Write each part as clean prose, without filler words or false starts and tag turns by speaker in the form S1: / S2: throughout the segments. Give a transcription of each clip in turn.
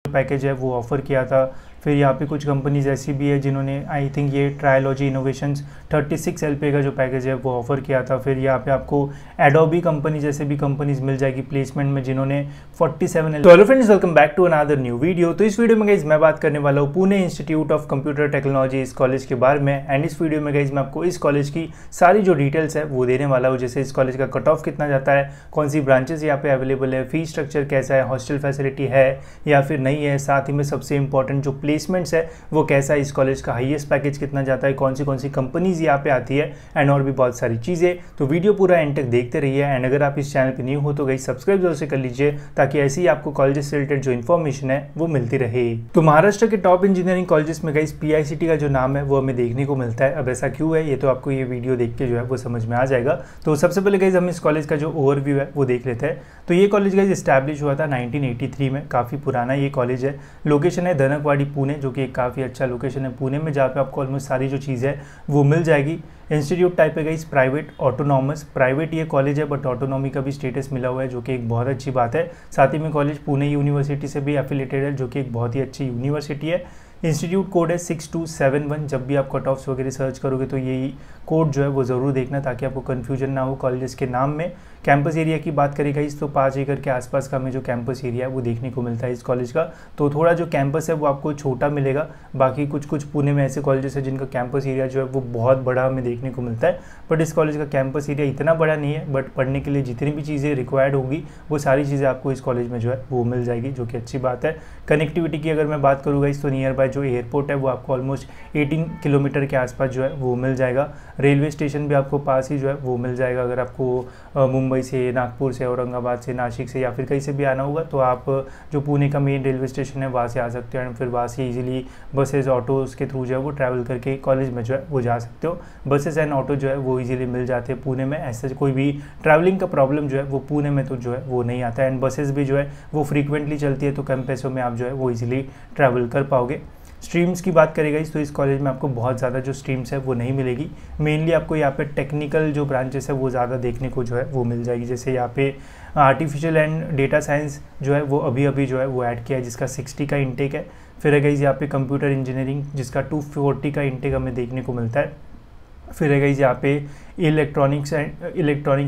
S1: Package है वो offer किया था। फिर यहाँ पे कुछ कंपनीज ऐसी भी है जिन्होंने आई थिंक ये ट्रायोलॉजी इनोवेशंस 36 LPA का जो पैकेज है वो ऑफ़र किया था। फिर यहाँ पे आपको एडोबी कंपनी जैसे भी कंपनीज मिल जाएगी प्लेसमेंट में जिन्होंने 47। तो hello friends, welcome back to another new video. तो इस वीडियो में गाइज मैं बात करने वाला हूँ Pune institute of computer technology इस कॉलेज के बारे में। एंड इस वीडियो में गाइज मैं आपको इस कॉलेज की सारी जो डिटेल्स है वो देने वाला हूँ, जैसे इस कॉलेज का कट ऑफ कितना जाता है, कौन सी ब्रांचेस यहाँ पे अवेलेबल है, फी स्ट्रक्चर कैसा है, हॉस्टल फैसिलिटी है या फिर नहीं है, साथ ही में सबसे इंपॉर्टेंट जो प्लेसमेंट्स है वो कैसा है, इस कॉलेज का हाईएस्ट पैकेज कितना जाता है, कौन सी कंपनीज यहाँ पे आती है एंड और भी बहुत सारी चीज़ें। तो वीडियो पूरा एंड तक देखते रहिए। एंड अगर आप इस चैनल पे न्यू हो तो गाइस सब्सक्राइब जरूर से कर लीजिए ताकि ऐसे ही आपको कॉलेजेस से रिलेटेड जो इन्फॉर्मेशन है वो मिलती रहे। तो महाराष्ट्र के टॉप इंजीनियरिंग कॉलेजेस में गाइस PICT का जो नाम है वो हमें देखने को मिलता है। अब ऐसा क्यों है ये तो आपको ये वीडियो देख के जो है वो समझ में आ जाएगा। तो सबसे पहले गाइस हम इस कॉलेज का जो ओवरव्यू है वो देख लेते हैं। तो ये कॉलेज गाइस एस्टैब्लिश हुआ था 1983 में, काफ़ी पुराना ये कॉलेज है। लोकेशन है धनकवाड़ी पुणे, जो कि एक काफ़ी अच्छा लोकेशन है पुणे में, जहाँ पे आपको ऑलमोस्ट सारी जो चीज़ है वो मिल जाएगी। इंस्टीट्यूट टाइप है गाइस प्राइवेट ऑटोनॉमस, प्राइवेट ये कॉलेज है बट ऑटोनॉमी का भी स्टेटस मिला हुआ है जो कि एक बहुत अच्छी बात है। साथ ही में कॉलेज पुणे यूनिवर्सिटी से भी एफिलेटेड है जो कि एक बहुत ही अच्छी यूनिवर्सिटी है। इंस्टीट्यूट कोड है 6271। जब भी आप कट ऑफ्स वगैरह सर्च करोगे तो यही कोड जो है वो ज़रूर देखना ताकि आपको कन्फ्यूजन ना हो कॉलेजेस के नाम में। कैंपस एरिया की बात करेगा इस तो 5 एकड़ के आसपास का हमें जो कैंपस एरिया है वो देखने को मिलता है इस कॉलेज का। तो थोड़ा जो कैंपस है वो आपको छोटा मिलेगा, बाकी कुछ पुणे में ऐसे कॉलेजेस है जिनका कैंपस एरिया जो है वो बहुत बड़ा हमें देखने को मिलता है। बट इस कॉलेज का कैंपस एरिया इतना बड़ा नहीं है, बट पढ़ने के लिए जितनी भी चीज़ें रिक्वायर्ड होगी वो सारी चीज़ें आपको इस कॉलेज में जो है वो मिल जाएगी, जो कि अच्छी बात है। कनेक्टिविटी की अगर मैं बात करूँगा इस तो नियर बाय जो एयरपोर्ट है वो आपको ऑलमोस्ट 18 किलोमीटर के आसपास जो है वो मिल जाएगा। रेलवे स्टेशन भी आपको पास ही जो है वो मिल जाएगा। अगर आपको मुंबई से, नागपुर से, औरंगाबाद से, नासिक से या फिर कहीं से भी आना होगा तो आप जो पुणे का मेन रेलवे स्टेशन है वहाँ से आ सकते हो एंड फिर वहाँ से इजीली बसेस ऑटोज़ के थ्रू जो है वो ट्रैवल करके कॉलेज में जो है वो जा सकते हो। बसेस एंड ऑटो जो है वो इजीली मिल जाते हैं पुणे में, ऐसा कोई भी ट्रैवलिंग का प्रॉब्लम जो है वो पुणे में तो जो है वो नहीं आता है। एंड बसेस भी जो है वो फ्रीक्वेंटली चलती है तो कम पैसों में आप जो है वो इजीली ट्रैवल कर पाओगे। स्ट्रीम्स की बात करेगा इस तो इस कॉलेज में आपको बहुत ज़्यादा जो स्ट्रीम्स है वो नहीं मिलेगी। मेनली आपको यहाँ पे टेक्निकल जो ब्रांचेस है वो ज़्यादा देखने को जो है वो मिल जाएगी। जैसे यहाँ पे आर्टिफिशियल एंड डेटा साइंस जो है वो अभी जो है वो ऐड किया है जिसका 60 का इंटेक है। फिर है गाइस यहाँ पे कंप्यूटर इंजीनियरिंग जिसका 240 का इंटेक हमें देखने को मिलता है। फिर है गाइस यहाँ पे इलेक्ट्रॉनिक्स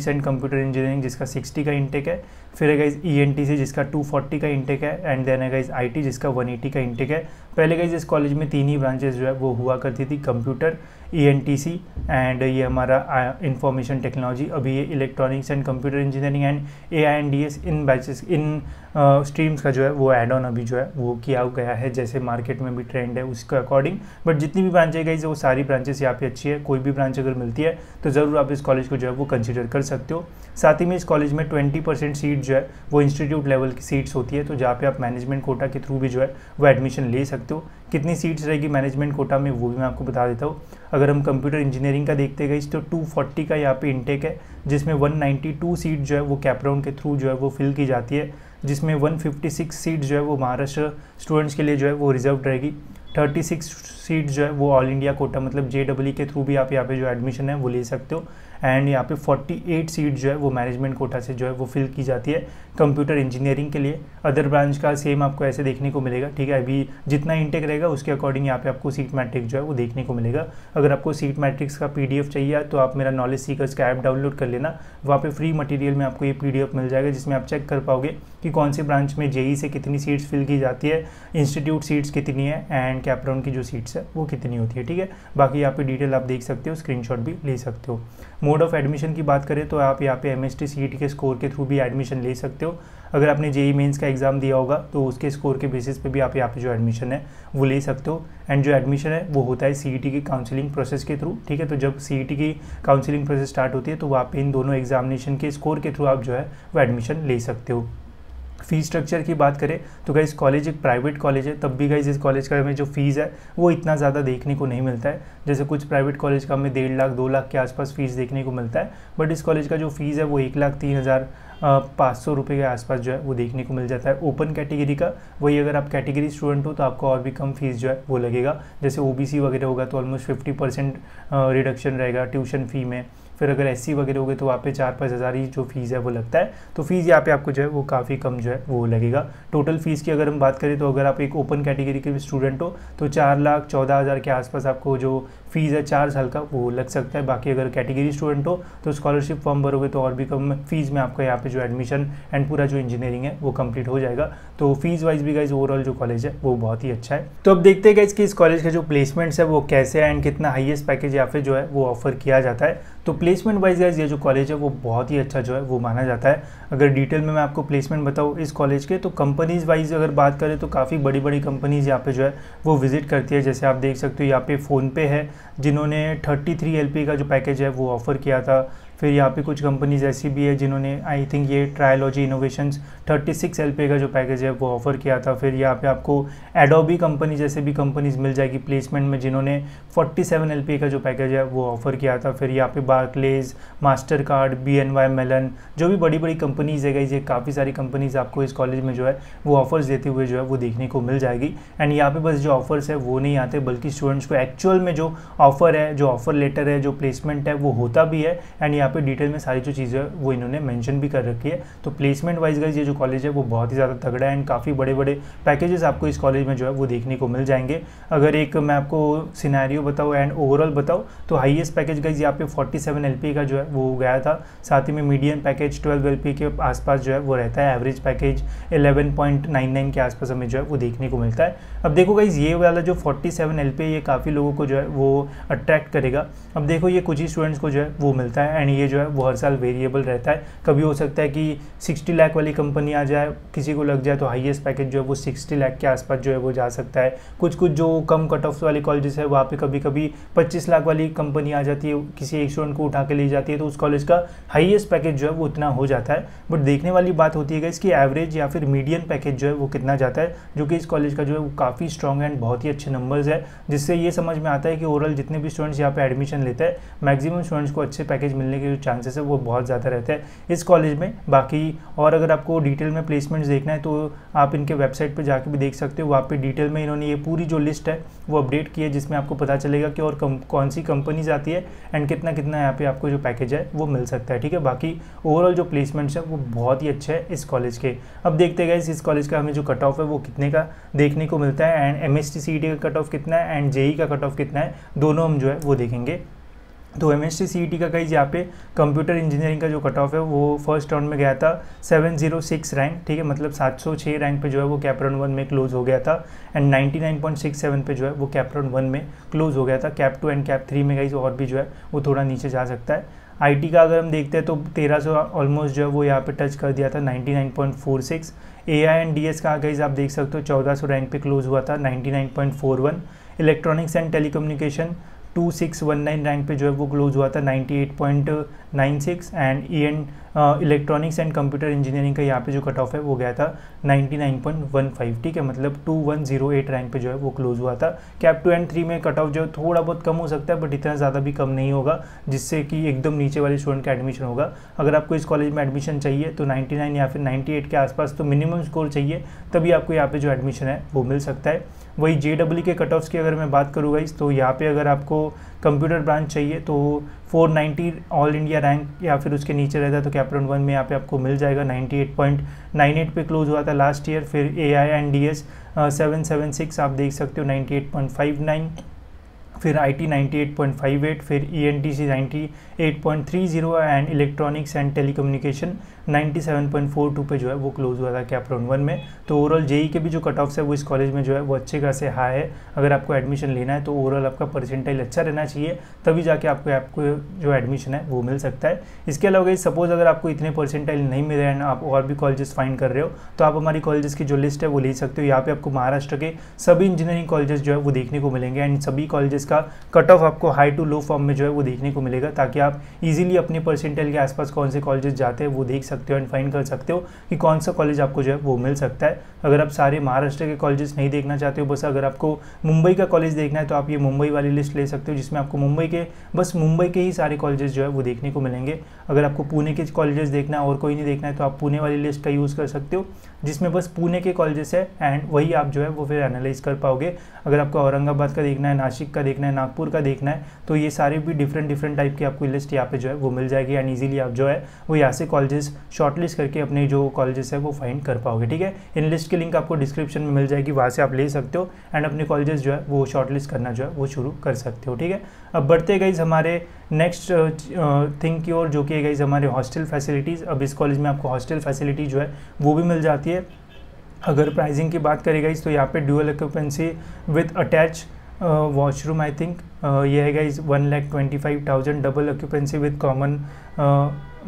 S1: एंड कंप्यूटर इंजीनियरिंग जिसका 60 का इंटेक है। फिर है गाइस ENTC जिसका 240 का इंटेक है एंड देन है गाइस IT जिसका 180 का इंटेक है। पहले गाइस इस कॉलेज में 3 ही ब्रांचेस जो है वो हुआ करती थी, कंप्यूटर, ENTC एंड ये हमारा इंफॉर्मेशन टेक्नोलॉजी। अभी ये electronics and computer engineering and AINDS in batches in streams का जो है वो एड ऑन अभी जो है वो किया गया है, जैसे मार्केट में भी ट्रेंड है उसके अकॉर्डिंग। बट जितनी भी ब्रांचें गाइस वो सारी ब्रांचेस यहाँ पे अच्छी है, कोई भी ब्रांच अगर मिलती है तो ज़रूर आप इस कॉलेज को जो है वो कंसिडर कर सकते हो। साथ ही में इस कॉलेज में 20% सीट जो है वो इंस्टीट्यूट लेवल की सीट्स होती है, तो जहाँ पे आप मैनेजमेंट कोटा के थ्रू भी जो है वो एडमिशन ले सकते हो। कितनी सीट्स रहेगी मैनेजमेंट कोटा में वो भी मैं आपको बता देता हूँ। अगर हम कंप्यूटर इंजीनियरिंग का देखते गए तो 240 का यहाँ पे इंटेक है जिसमें 192 सीट जो है वो कैप राउंड के थ्रू जो है वो फिल की जाती है, जिसमें 156 सीट जो है वो महाराष्ट्र स्टूडेंट्स के लिए जो है वो रिजर्व रहेगी। 36 सीट जो है वो ऑल इंडिया कोटा मतलब JEE के थ्रू भी आप यहाँ पे जो एडमिशन है वो ले सकते हो। एंड यहाँ पे 48 सीट जो है वो मैनेजमेंट कोटा से जो है वो फिल की जाती है कंप्यूटर इंजीनियरिंग के लिए। अदर ब्रांच का सेम आपको ऐसे देखने को मिलेगा, ठीक है। अभी जितना इंटेक रहेगा उसके अकॉर्डिंग यहाँ पे आपको सीट मैट्रिक्स जो है वो देखने को मिलेगा। अगर आपको सीट मैट्रिक्स का PDF चाहिए तो आप मेरा नॉलेज सीकर्स का ऐप डाउनलोड कर लेना, वहाँ पे फ्री मटेरियल में आपको ये PDF मिल जाएगा जिसमें आप चेक कर पाओगे कि कौन सी ब्रांच में JEE से कितनी सीट्स फिल की जाती है, इंस्टीट्यूट सीट्स कितनी है एंड कैप राउंड की जो सीट्स है वो कितनी होती है, ठीक है। बाकी यहाँ पे डिटेल आप देख सकते हो, स्क्रीनशॉट भी ले सकते हो। मोड ऑफ एडमिशन की बात करें तो आप यहाँ पे MST CET के स्कोर के थ्रू भी एडमिशन ले सकते हो। अगर आपने JEE मेंस का एग्ज़ाम दिया होगा तो उसके स्कोर के बेसिस पे भी आप यहाँ पे जो एडमिशन है वो ले सकते हो। एंड जो एडमिशन है वो होता है CET की काउंसलिंग प्रोसेस के थ्रू, ठीक है। तो जब CET की काउंसलिंग प्रोसेस स्टार्ट होती है तो वहाँ पे इन दोनों एग्जामिनेशन के स्कोर के थ्रू आप जो है वो एडमिशन ले सकते हो। फ़ी स्ट्रक्चर की बात करें तो गाइस कॉलेज एक प्राइवेट कॉलेज है, तब भी गाइस इस कॉलेज का हमें जो फ़ीस है वो इतना ज़्यादा देखने को नहीं मिलता है। जैसे कुछ प्राइवेट कॉलेज का हमें 1.5 लाख 2 लाख के आसपास फ़ीस देखने को मिलता है, बट इस कॉलेज का जो फ़ीस है वो 1,03,500 रुपये के आसपास जो है वो देखने को मिल जाता है। ओपन कैटेगरी का वही, अगर आप कैटेगरी स्टूडेंट हो तो आपको और भी कम फीस जो है वो लगेगा। जैसे OBC वगैरह होगा तो ऑलमोस्ट 50% रिडक्शन रहेगा ट्यूशन फ़ी में। फिर अगर एससी वगैरह हो गए तो वहाँ पे 4-5 हज़ार ही जो फीस है वो लगता है। तो फीस यहाँ पे आपको जो है वो काफ़ी कम जो है वो लगेगा। टोटल फीस की अगर हम बात करें तो अगर आप एक ओपन कैटेगरी के स्टूडेंट हो तो 4,14,000 के आसपास आपको जो फीस है 4 साल का वो लग सकता है। बाकी अगर कैटेगरी स्टूडेंट हो तो स्कॉलरशिप फॉर्म भरोगे तो और भी कम फीस में आपका यहाँ पे जो एडमिशन एंड पूरा जो इंजीनियरिंग है वो कंप्लीट हो जाएगा। तो फीस वाइज भी गाइज ओवरऑल जो कॉलेज है वो बहुत ही अच्छा है। तो अब देखते हैं गाइज कि इस कॉलेज के जो प्लेसमेंट्स है वो कैसे है एंड कितना हाईएस्ट पैकेज यहाँ पे जो है वो ऑफर किया जाता है। तो प्लेसमेंट वाइज गाइज ये जो कॉलेज है वो बहुत ही अच्छा जो है वो माना जाता है। अगर डिटेल में मैं आपको प्लेसमेंट बताऊँ इस कॉलेज के, तो कंपनीज वाइज अगर बात करें तो काफ़ी बड़ी बड़ी कंपनीज यहाँ पे जो है वो विजिट करती है। जैसे आप देख सकते हो यहाँ पे फ़ोनपे है जिन्होंने 33 LPA का जो पैकेज है वो ऑफ़र किया था। फिर यहाँ पे कुछ कंपनीज ऐसी भी है जिन्होंने आई थिंक ये ट्रायोलॉजी इनोवेशंस 36 LPA का जो पैकेज है वो ऑफ़र किया था। फिर यहाँ पे आपको एडोबी कंपनी जैसे भी कंपनीज मिल जाएगी प्लेसमेंट में जिन्होंने 47 LPA का जो पैकेज है वो ऑफ़र किया था। फिर यहाँ पे Barclays, Mastercard, BNY Mellon, जो भी बड़ी बड़ी कंपनीज है गाइस, ये काफ़ी सारी कंपनीज आपको इस कॉलेज में जो है वो ऑफर्स देते हुए जो है वो देखने को मिल जाएगी। एंड यहाँ पे बस जो ऑफर्स है वो नहीं आते बल्कि स्टूडेंट्स को एक्चुअल में जो ऑफर है, जो ऑफर लेटर है, जो प्लेसमेंट है वो होता भी है। एंड यहाँ पे डिटेल में सारी जो चीज़ें वो इन्होंने मेंशन भी कर रखी है। तो प्लेसमेंट वाइज गाइस ये जो कॉलेज है वो बहुत ही ज़्यादा तगड़ा है एंड काफ़ी बड़े बड़े पैकेजेस आपको इस कॉलेज में जो है वो देखने को मिल जाएंगे। अगर एक मैं आपको सिनेरियो बताऊँ एंड ओवरऑल बताऊँ तो हाईएस्ट पैकेज गाइस यहाँ पे 47 LPA का जो है वो गया था। साथ ही में मीडियम पैकेज 12 LPA के आसपास जो है वो रहता है। एवरेज पैकेज 11.99 के आसपास हमें जो है वो देखने को मिलता है। अब देखो गाइस ये वाला जो 47 LPA ये काफ़ी लोगों को जो है वो अट्रैक्ट करेगा। अब देखो ये कुछ ही स्टूडेंट्स को जो है वो मिलता है एंड ये जो है वो हर साल वेरिएबल रहता है। कभी हो सकता है कि 60 लाख वाली कंपनी आ जाए, किसी को लग जाए तो हाईएस्ट पैकेज जो है वो 60 लाख के आसपास जो है वो जा सकता है। कुछ कुछ जो कम कट ऑफ वाली कॉलेजेस है वहाँ पे कभी कभी 25 लाख वाली कंपनी आ जाती है, किसी एक स्टूडेंट को उठा के ले जाती है, तो उस कॉलेज का हाईएस्ट पैकेज जो है वो उतना हो जाता है। बट देखने वाली बात होती है इसकी एवरेज या फिर मीडियन पैकेज जो है वो कितना जाता है, जो कि इस कॉलेज का जो है वो काफ़ी स्ट्रॉन्ग एंड बहुत ही अच्छे नंबर्स है, जिससे ये समझ में आता है कि ओवरऑल जितने भी स्टूडेंट्स यहाँ पे एडमिशन लेते हैं मैक्सिमम स्टूडेंट्स को अच्छे पैकेज मिलने के जो चांसेस है वो बहुत ज़्यादा रहते हैं इस कॉलेज में। बाकी और अगर आपको डिटेल में प्लेसमेंट्स देखना है तो आप इनके वेबसाइट पर जाके भी देख सकते हो। वहाँ पे डिटेल में इन्होंने ये पूरी जो लिस्ट है वो अपडेट की है, जिसमें आपको पता चलेगा कि और कौन सी कंपनीज आती है एंड कितना कितना यहाँ पे आपको जो पैकेज है वो मिल सकता है। ठीक है, बाकी ओवरऑल जो प्लेसमेंट्स है वो बहुत ही अच्छे हैं इस कॉलेज के। अब देखते हैं इस कॉलेज का हमें जो कट ऑफ है वो कितने का देखने को मिलता है एंड MST CET का कट ऑफ कितना है एंड JEE का कट ऑफ कितना है, दोनों हम जो है वो देखेंगे। तो MST CET का गाइस यहाँ पे कंप्यूटर इंजीनियरिंग का जो कट ऑफ है वो फर्स्ट राउंड में गया था 706 रैंक। ठीक है, मतलब 706 रैंक पे जो है वो कैप राउंड 1 में क्लोज हो गया था एंड 99.67 पे जो है वो कैप राउंड 1 में क्लोज हो गया था। कैप 2 एंड कैप 3 में गाइस और भी जो है वो थोड़ा नीचे जा सकता है। IT का अगर हम देखते हैं तो 1300 ऑलमोस्ट जो है वो यहाँ पे टच कर दिया था 99.46। AI एंड DS का गाइस आप देख सकते हो 1400 रैंक पे क्लोज हुआ था 99.41। इलेक्ट्रॉनिक्स एंड टेलीकम्युनिकेशन 2619 रैंक पे जो है वो क्लोज हुआ था 98.96 and electronics and computer engineering का यहाँ पे जो कट ऑफ है वो गया था 99.15। ठीक है, मतलब 2108 रैंक पे जो है वो क्लोज हुआ था। कैप 2 एंड 3 में कट ऑफ जो थोड़ा बहुत कम हो सकता है बट इतना ज़्यादा भी कम नहीं होगा जिससे कि एकदम नीचे वाले स्टूडेंट का एडमिशन होगा। अगर आपको इस कॉलेज में एडमिशन चाहिए तो 99 या फिर 98 के आसपास तो मिनिमम स्कोर चाहिए, तभी आपको यहाँ पे जो एडमिशन है वो मिल सकता है। वही JEE के कट ऑफ्स की अगर मैं बात करूँ गाइस तो यहाँ पे अगर आपको कंप्यूटर ब्रांच चाहिए तो 490 ऑल इंडिया रैंक या फिर उसके नीचे रहता है तो कैप राउंड 1 में यहाँ पे आपको मिल जाएगा। 98.98 पे क्लोज हुआ था लास्ट ईयर। फिर AI एंड DS 776 आप देख सकते हो 98.59। फिर IT 98.58, फिर ENTC 98.30 and electronics and telecommunication 97.42 पे जो है वो क्लोज हुआ था कैप राउंड 1 में। तो ओवरऑल JEE के भी जो कट ऑफ्स है वो इस कॉलेज में जो है वो अच्छे खासे हाई है। अगर आपको एडमिशन लेना है तो ओवरऑल आपका परसेंटाइल अच्छा रहना चाहिए, तभी जाके आपको जो एडमिशन है वो मिल सकता है। इसके अलावा सपोज अगर आपको इतने परसेंटाइल नहीं मिल रहे हैं, आप और भी कॉलेजेस फाइंड कर रहे हो तो आप हमारी कॉलेजेस की जो लिस्ट है वो ले सकते हो। यहाँ पे आपको महाराष्ट्र के सभी इंजीनियरिंग कॉलेजेस जो है वो देखने को मिलेंगे एंड सभी कॉलेजेस का कट ऑफ आपको हाई टू लो फॉर्म में जो है वो देखने को मिलेगा, ताकि आप इजीली अपने परसेंटाइल के आसपास कौन से कॉलेजेस जाते हैं वो देख सकते हो एंड फाइंड कर सकते हो कि कौन सा कॉलेज आपको जो है वो मिल सकता है। अगर आप सारे महाराष्ट्र के कॉलेजेस नहीं देखना चाहते हो, बस अगर आपको मुंबई का कॉलेज देखना है तो आप ये मुंबई वाली लिस्ट ले सकते हो, जिसमें आपको मुंबई के ही सारे कॉलेजेस जो है वो देखने को मिलेंगे। अगर आपको पुणे के कॉलेजेस देखना है और कोई नहीं देखना है तो आप पुणे वाली लिस्ट का यूज़ कर सकते हो। जिसमें बस पुणे के कॉलेजेस है एंड वही आप जो है वो फिर एनालाइज कर पाओगे। अगर आपको औरंगाबाद का देखना है, नासिक का देखना है, नागपुर का देखना है, तो ये सारे भी डिफरेंट टाइप की आपको लिस्ट यहाँ पे जो है वो मिल जाएगी एंड ईजिली आप जो है वो यहाँ से कॉलेजेस शॉर्टलिस्ट करके अपने जो कॉलेजेस है वो फाइंड कर पाओगे। ठीक है, इन लिस्ट की लिंक आपको डिस्क्रिप्शन में मिल जाएगी, वहाँ से आप ले सकते हो एंड अपने कॉलेजेस जो है वो शॉर्टलिस्ट करना जो है वो शुरू कर सकते हो। ठीक है, अब बढ़ते गाइज हमारे नेक्स्ट थिंग की ओर, जो कि गाइज हमारे हॉस्टल फैसिलिटीज़। अब इस कॉलेज में आपको हॉस्टल फैसिलिटी जो है वो भी मिल जाती है। अगर प्राइसिंग की बात करें गाइज तो यहाँ पे dual occupancy with attach washroom I think ये है guys 1,25,000, double occupancy with common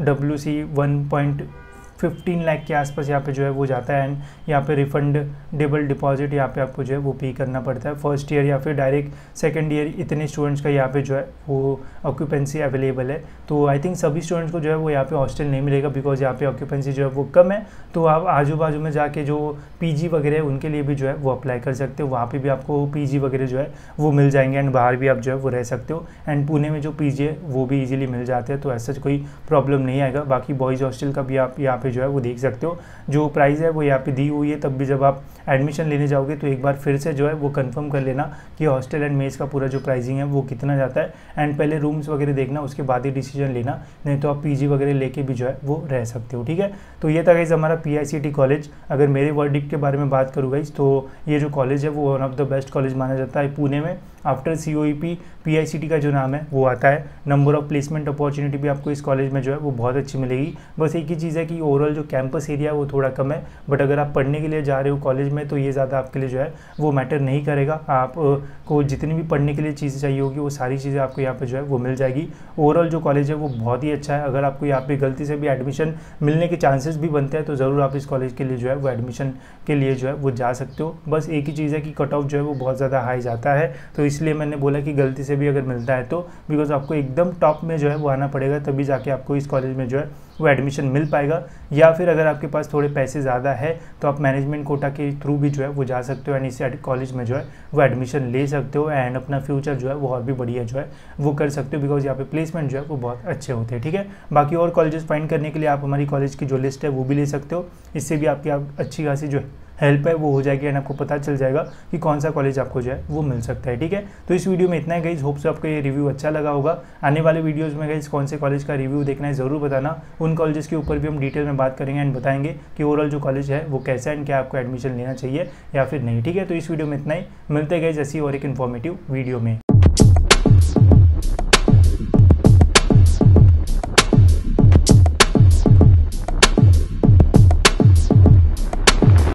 S1: WC 1.15 lakh के आसपास यहाँ पे जो है वो जाता है एंड यहाँ पे रिफंडेबल डिपॉजिट यहाँ पे आपको जो है वो पे करना पड़ता है फर्स्ट ईयर या फिर डायरेक्ट सेकंड ईयर। इतने स्टूडेंट्स का यहाँ पे जो है वो ऑक्यूपेंसी अवेलेबल है। तो आई थिंक सभी स्टूडेंट्स को जो है वो यहाँ पे हॉस्टल नहीं मिलेगा बिकॉज यहाँ पे ऑक्यूपेंसी जो है वो कम है। तो आप आजू बाजू में जाके जो PG वगैरह है उनके लिए भी जो है वो अप्लाई कर सकते हो, वहाँ पे भी आपको PG वगैरह जो है वो मिल जाएंगे एंड बाहर भी आप जो है वो रह सकते हो एंड पुणे में जो PG है वो भी इजीली मिल जाते हैं, तो ऐसा कोई प्रॉब्लम नहीं आएगा। बाकी बॉयज़ हॉस्टल का भी आप यहाँ पे जो है वो देख सकते हो, जो प्राइस है वो यहाँ पे दी हुई है। तब भी जब आप एडमिशन लेने जाओगे तो एक बार फिर से जो है वो कंफर्म कर लेना कि हॉस्टल एंड मेस का पूरा जो प्राइसिंग है वो कितना जाता है एंड पहले रूम्स वगैरह देखना, उसके बाद ही डिसीजन लेना, नहीं तो आप PG वगैरह लेके भी जो है वो रह सकते हो। ठीक है, तो ये था गाइस हमारा PICT कॉलेज। अगर मेरे वर्डिक्ट के बारे में बात करूँ गाइस तो ये जो कॉलेज है वो one of the best college माना जाता है पुणे में। आफ्टर COEP PICT का जो नाम है वो आता है। नंबर ऑफ प्लेसमेंट अपॉर्चुनिटी भी आपको इस कॉलेज में जो है वो बहुत अच्छी मिलेगी। बस एक ही चीज़ है कि ओवरऑल जो कैंपस एरिया है वो थोड़ा कम है, बट अगर आप पढ़ने के लिए जा रहे हो कॉलेज में तो ये ज़्यादा आपके लिए जो है वो मैटर नहीं करेगा। आप को जितनी भी पढ़ने के लिए चीज़ें चाहिए होगी वो सारी चीज़ें आपको यहाँ पे जो है वो मिल जाएगी। ओवरऑल जो कॉलेज है वो बहुत ही अच्छा है। अगर आपको यहाँ पे गलती से भी एडमिशन मिलने के चांसेस भी बनते हैं तो ज़रूर आप इस कॉलेज के लिए जो है वो एडमिशन के लिए जो है वो जा सकते हो। बस एक ही चीज़ है कि कट ऑफ जो है वो बहुत ज़्यादा हाई जाता है, तो इसलिए मैंने बोला कि गलती से भी अगर मिलता है तो बिकॉज आपको एकदम टॉप में जो है वो आना पड़ेगा, तभी जाके आपको इस कॉलेज में जो है वो एडमिशन मिल पाएगा। या फिर अगर आपके पास थोड़े पैसे ज़्यादा है तो आप मैनेजमेंट कोटा के थ्रू भी जो है वो जा सकते हो एंड इस कॉलेज में जो है वो एडमिशन ले सकते हो एंड अपना फ्यूचर जो है वो और भी बढ़िया जो है वो कर सकते हो बिकॉज यहाँ पे प्लेसमेंट जो है वो बहुत अच्छे होते हैं। ठीक है, बाकी और कॉलेजेस फाइंड करने के लिए आप हमारी कॉलेज की जो लिस्ट है वो भी ले सकते हो, इससे भी आपकी अच्छी खासी जो हेल्प है वो हो जाएगी एंड आपको पता चल जाएगा कि कौन सा कॉलेज आपको जो है वो मिल सकता है। ठीक है, तो इस वीडियो में इतना है गाइज, होप से आपको ये रिव्यू अच्छा लगा होगा। आने वाले वीडियोस में गाइज कौन से कॉलेज का रिव्यू देखना है ज़रूर बताना, उन कॉलेजेस के ऊपर भी हम डिटेल में बात करेंगे एंड बताएंगे कि ओवरऑल जो कॉलेज है वो कैसा है एंड क्या आपको एडमिशन लेना चाहिए या फिर नहीं। ठीक है, तो इस वीडियो में इतना ही, मिलते हैं गाइज ऐसी और एक इन्फॉर्मेटिव वीडियो में।